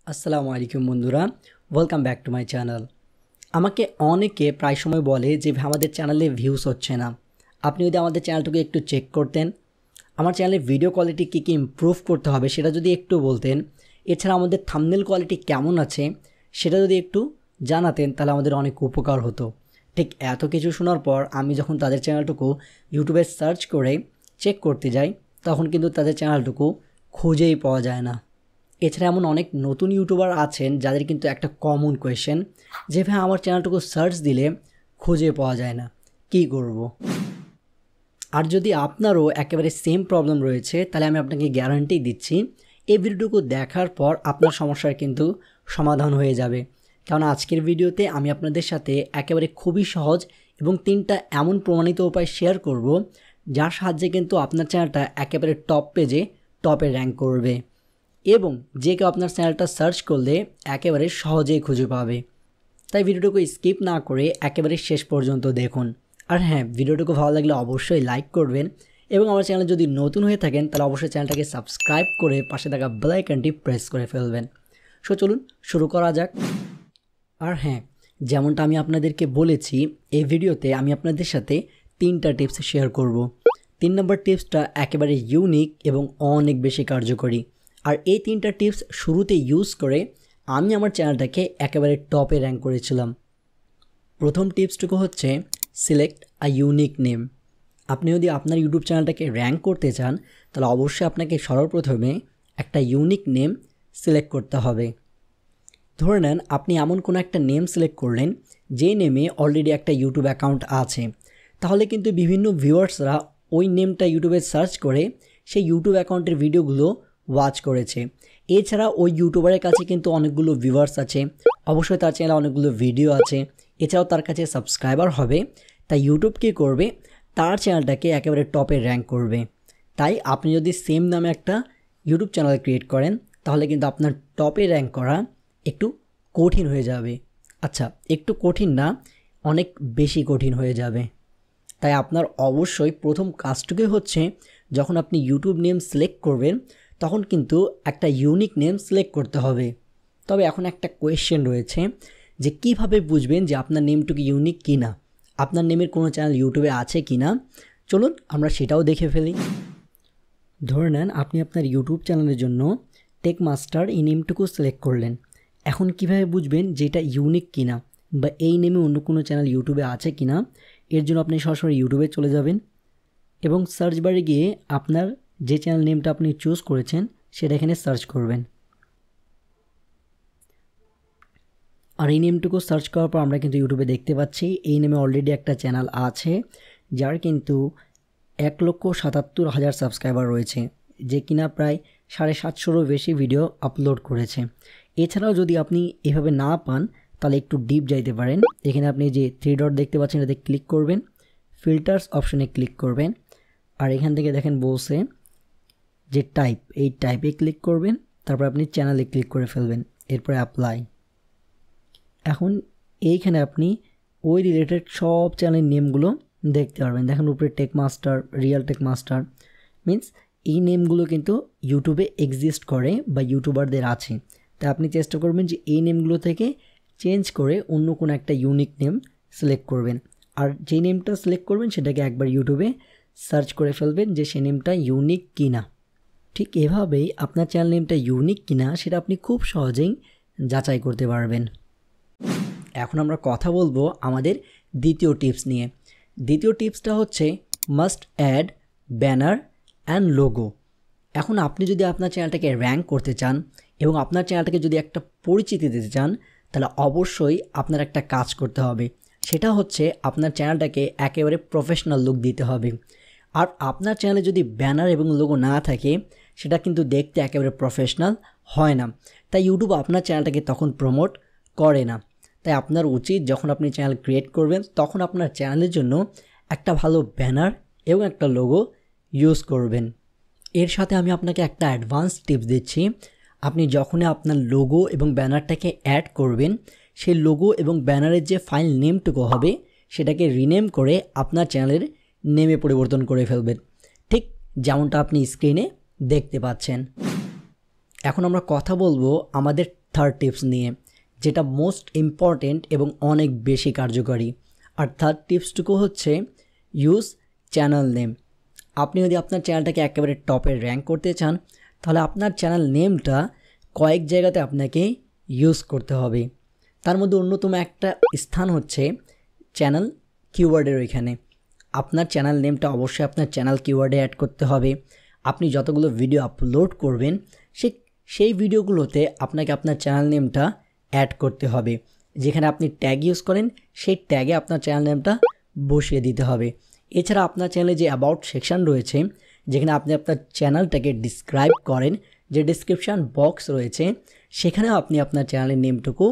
আসসালামু আলাইকুম বন্ধুরা, welcome back to my channel. আমাকে অনেকে প্রায় সময় বলে যে আমাদের চ্যানেলে ভিউজ হচ্ছে না। আপনি যদি আমাদের চ্যানেলটাকে একটু চেক করতেন, আমার চ্যানেলের ভিডিও কোয়ালিটি কী ইমপ্রুভ করতে হবে সেটা যদি একটু বলতেন, এছাড়া আমাদের থাম্বনেল কোয়ালিটি কেমন আছে সেটা যদি একটু জানাতেন, তাহলে আমাদের অনেক উপকার হতো। ঠিক এত কিছু শোনার পর আমি যখন তাদের চ্যানেলটুকু ইউটিউবে সার্চ করে চেক করতে যাই, তখন কিন্তু তাদের চ্যানেলটুকু খুঁজেই পাওয়া যায় না। এছাড়া এমন অনেক নতুন ইউটিউবার আছেন যাদের কিন্তু একটা কমন কোয়েশ্চেন যে ভাই আমার চ্যানেলটুকু সার্চ দিলে খুঁজে পাওয়া যায় না, কি করব। আর যদি আপনারও একেবারে সেম প্রবলেম রয়েছে, তাহলে আমি আপনাকে গ্যারান্টি দিচ্ছি এই ভিডিওটুকু দেখার পর আপনার সমস্যার কিন্তু সমাধান হয়ে যাবে। কারণ আজকের ভিডিওতে আমি আপনাদের সাথে একেবারে খুবই সহজ এবং 3টা এমন প্রমাণিত উপায় শেয়ার করব যার সাহায্যে কিন্তু আপনার চ্যানেলটা একেবারে টপ পেজে টপে র্যাঙ্ক করবে এবং যে কেউ আপনার চ্যানেলটা সার্চ করলে একেবারে সহজেই খুঁজে পাবে। তাই ভিডিওটুকু স্কিপ না করে একেবারে শেষ পর্যন্ত দেখুন। আর হ্যাঁ, ভিডিওটুকু ভালো লাগলে অবশ্যই লাইক করবেন এবং আমার চ্যানেলে যদি নতুন হয়ে থাকেন তাহলে অবশ্যই চ্যানেলটাকে সাবস্ক্রাইব করে পাশে থাকা বেল আইকনটি প্রেস করে ফেলবেন। সো চলুন শুরু করা যাক। আর হ্যাঁ, যেমনটা আমি আপনাদেরকে বলেছি, এই ভিডিওতে আমি আপনাদের সাথে 3টা টিপস শেয়ার করব। 3 নম্বর টিপসটা একেবারে ইউনিক এবং অনেক বেশি কার্যকরী। আর এই 3টা টিপস শুরুতে ইউজ করে আমি আমার চ্যানেলটাকে একেবারে টপে র্যাঙ্ক করেছিলাম। প্রথম টিপসটুকু হচ্ছে সিলেক্ট আ ইউনিক নেম। আপনি যদি আপনার ইউটিউব চ্যানেলটাকে র্যাঙ্ক করতে চান, তাহলে অবশ্যই আপনাকে সর্বপ্রথমে একটা ইউনিক নেম সিলেক্ট করতে হবে। ধরে নেন আপনি এমন কোনো একটা নেম সিলেক্ট করলেন যে নেমে অলরেডি একটা ইউটিউব অ্যাকাউন্ট আছে, তাহলে কিন্তু বিভিন্ন ভিউয়ার্সরা ওই নেমটা ইউটিউবে সার্চ করে সেই ইউটিউব অ্যাকাউন্টের ভিডিওগুলো ওয়াচ করেছে। এছাড়া ওই ইউটিউবারের কাছে কিন্তু অনেকগুলো ভিউয়ার্স আছে, অবশ্যই তার চ্যানেলে অনেকগুলো ভিডিও আছে, এছাড়াও তার কাছে সাবস্ক্রাইবার হবে। তাই ইউটিউব কী করবে, তার চ্যানেলটাকে একেবারে টপে র্যাঙ্ক করবে। তাই আপনি যদি সেম নামে একটা ইউটিউব চ্যানেল ক্রিয়েট করেন, তাহলে কিন্তু আপনার টপে র্যাঙ্ক করা একটু কঠিন হয়ে যাবে। আচ্ছা, একটু কঠিন না, অনেক বেশি কঠিন হয়ে যাবে। তাই আপনার অবশ্যই প্রথম কাজটুকুই হচ্ছে, যখন আপনি ইউটিউব নেম সিলেক্ট করবেন তখন কিন্তু একটা ইউনিক নেম সিলেক্ট করতে হবে। তবে এখন একটা কোয়েশ্চেন রয়েছে যে কিভাবে বুঝবেন যে আপনার নেমটুকু ইউনিক কি না, আপনার নেমের কোনো চ্যানেল ইউটিউবে আছে কি না। চলুন আমরা সেটাও দেখে ফেলি। ধরে নেন আপনি আপনার ইউটিউব চ্যানেলের জন্য টেক মাস্টার এই নেমটুকু সিলেক্ট করলেন। এখন কিভাবে বুঝবেন যে এটা ইউনিক কিনা বা এই নেমে অন্য কোনো চ্যানেল ইউটিউবে আছে কিনা? এর জন্য আপনি সরাসরি ইউটিউবে চলে যাবেন এবং সার্চ বারে গিয়ে আপনার যে চ্যানেল নেমটা আপনি চুজ করেছেন সেটা এখানে সার্চ করবেন। আর এই নেমটুকু সার্চ করার পর আমরা কিন্তু ইউটিউবে দেখতে পাচ্ছি এই নেমে অলরেডি একটা চ্যানেল আছে যার কিন্তু 1,77,000 সাবস্ক্রাইবার রয়েছে, যে কিনা প্রায় 750-এরও বেশি ভিডিও আপলোড করেছে। এছাড়াও যদি আপনি এভাবে না পান, তাহলে একটু ডিপ যাইতে পারেন। এখানে আপনি যে 3 ডট দেখতে পাচ্ছেন এটাতে ক্লিক করবেন, ফিল্টার্স অপশনে ক্লিক করবেন, আর এখান থেকে দেখেন বলছে যে টাইপ, এই টাইপে ক্লিক করবেন, তারপর আপনি চ্যানেলে ক্লিক করে ফেলবেন, এরপরে অ্যাপ্লাই। এখন এইখানে আপনি ওই রিলেটেড সব চ্যানেলের নেমগুলো দেখতে পারবেন। দেখেন উপরে tech master, real tech master, means এই নেমগুলো কিন্তু ইউটিউবে এক্সিস্ট করে বা ইউটিউবারদের আছে। তাই আপনি চেষ্টা করবেন যে এই নেমগুলো থেকে চেঞ্জ করে অন্য কোনো একটা ইউনিক নেম সিলেক্ট করবেন। আর যে নেমটা সিলেক্ট করবেন সেটাকে একবার ইউটিউবে সার্চ করে ফেলবেন যে সে নেমটা ইউনিক কিনা। ঠিক এভাবেই আপনার চ্যানেল নেমটা ইউনিক কিনা সেটা আপনি খুব সহজেই যাচাই করতে পারবেন। এখন আমরা কথা বলবো আমাদের দ্বিতীয় টিপস নিয়ে। দ্বিতীয় টিপসটা হচ্ছে must add banner and logo. এখন আপনি যদি আপনার চ্যানেলটাকে র্যাঙ্ক করতে চান এবং আপনার চ্যানেলটাকে যদি একটা পরিচিতি দিতে চান, তাহলে অবশ্যই আপনার একটা কাজ করতে হবে। সেটা হচ্ছে আপনার চ্যানেলটাকে একেবারে প্রফেশনাল লুক দিতে হবে। আর আপনার চ্যানেলে যদি ব্যানার এবং লোগো না থাকে, সেটা কিন্তু দেখতে একেবারে প্রফেশনাল হয় না। তাই ইউটিউব আপনার চ্যানেলটাকে তখন প্রমোট করে না। তাই আপনার উচিত যখন আপনি চ্যানেল ক্রিয়েট করবেন, তখন আপনার চ্যানেলের জন্য একটা ভালো ব্যানার এবং একটা লোগো ইউজ করবেন। এর সাথে আমি আপনাকে একটা অ্যাডভান্স টিপস দিচ্ছি। আপনি যখনই আপনার লোগো এবং ব্যানারটাকে অ্যাড করবেন, সেই লোগো এবং ব্যানারের যে ফাইল নেমটুকু হবে সেটাকে রিনেম করে আপনার চ্যানেলের নেমে পরিবর্তন করে ফেলবেন, ঠিক যেমনটা আপনি স্ক্রিনে দেখতে পাচ্ছেন। এখন আমরা কথা বলবো আমাদের থার্ড টিপস নিয়ে, যেটা মোস্ট ইম্পর্টেন্ট এবং অনেক বেশি কার্যকরী। আর থার্ড টিপসটুকু হচ্ছে ইউজ চ্যানেল নেম। আপনি যদি আপনার চ্যানেলটাকে একেবারে টপে র্যাঙ্ক করতে চান, তাহলে আপনার চ্যানেল নেমটা কয়েক জায়গাতে আপনাকে ইউজ করতে হবে। তার মধ্যে অন্যতম একটা স্থান হচ্ছে চ্যানেল কিওয়ার্ডের ওইখানে। আপনার চ্যানেল নেমটা অবশ্যই আপনার চ্যানেল কিওয়ার্ডে অ্যাড করতে হবে। আপনি যতগুলো ভিডিও আপলোড করবেন সেই ভিডিওগুলোতে আপনাকে আপনার চ্যানেল নেমটা অ্যাড করতে হবে। যেখানে আপনি ট্যাগ ইউজ করেন সেই ট্যাগে আপনার চ্যানেল নেমটা বসিয়ে দিতে হবে। এছাড়া আপনার চ্যানেলে যে অ্যাবাউট সেকশন রয়েছে, যেখানে আপনি আপনার চ্যানেলটাকে ডিসক্রাইব করেন, যে ডেসক্রিপশান বক্স রয়েছে সেখানেও আপনি আপনার চ্যানেলের নেমটুকু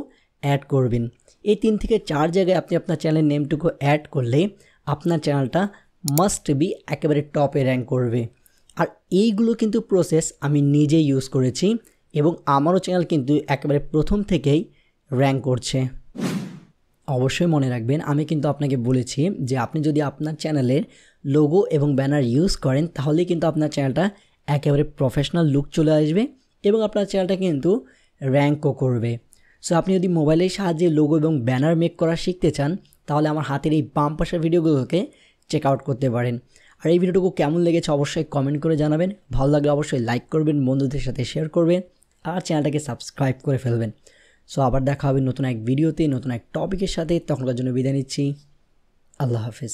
অ্যাড করবেন। এই 3 থেকে 4 জায়গায় আপনি আপনার চ্যানেলের নেমটুকু অ্যাড করলে আপনার চ্যানেলটা মাস্ট বি একেবারে টপে র্যাঙ্ক করবে। আর এইগুলো কিন্তু প্রসেস আমি নিজেই ইউজ করেছি এবং আমারও চ্যানেল কিন্তু একেবারে প্রথম থেকেই র্যাঙ্ক করছে। অবশ্যই মনে রাখবেন, আমি কিন্তু আপনাকে বলেছি যে আপনি যদি আপনার চ্যানেলের লোগো এবং ব্যানার ইউজ করেন তাহলে কিন্তু আপনার চ্যানেলটা একেবারে প্রফেশনাল লুক চলে আসবে এবং আপনার চ্যানেলটা কিন্তু র্যাঙ্কও করবে। সো আপনি যদি মোবাইলের সাহায্যে লোগো এবং ব্যানার মেক করা শিখতে চান তাহলে আমার হাতের এই বাম পাশের ভিডিওগুলোকে চেক আউট করতে পারেন। আর এই ভিডিওটুকু কেমন লেগেছে অবশ্যই কমেন্ট করে জানাবেন। ভালো লাগলে অবশ্যই লাইক করবেন, বন্ধুদের সাথে শেয়ার করবেন আর চ্যানেলটাকে সাবস্ক্রাইব করে ফেলবেন। সো আবার দেখা হবে নতুন এক ভিডিওতে, নতুন এক টপিকের সাথে। তখনকার জন্য বিদায় নিচ্ছি। আল্লাহ হাফেজ।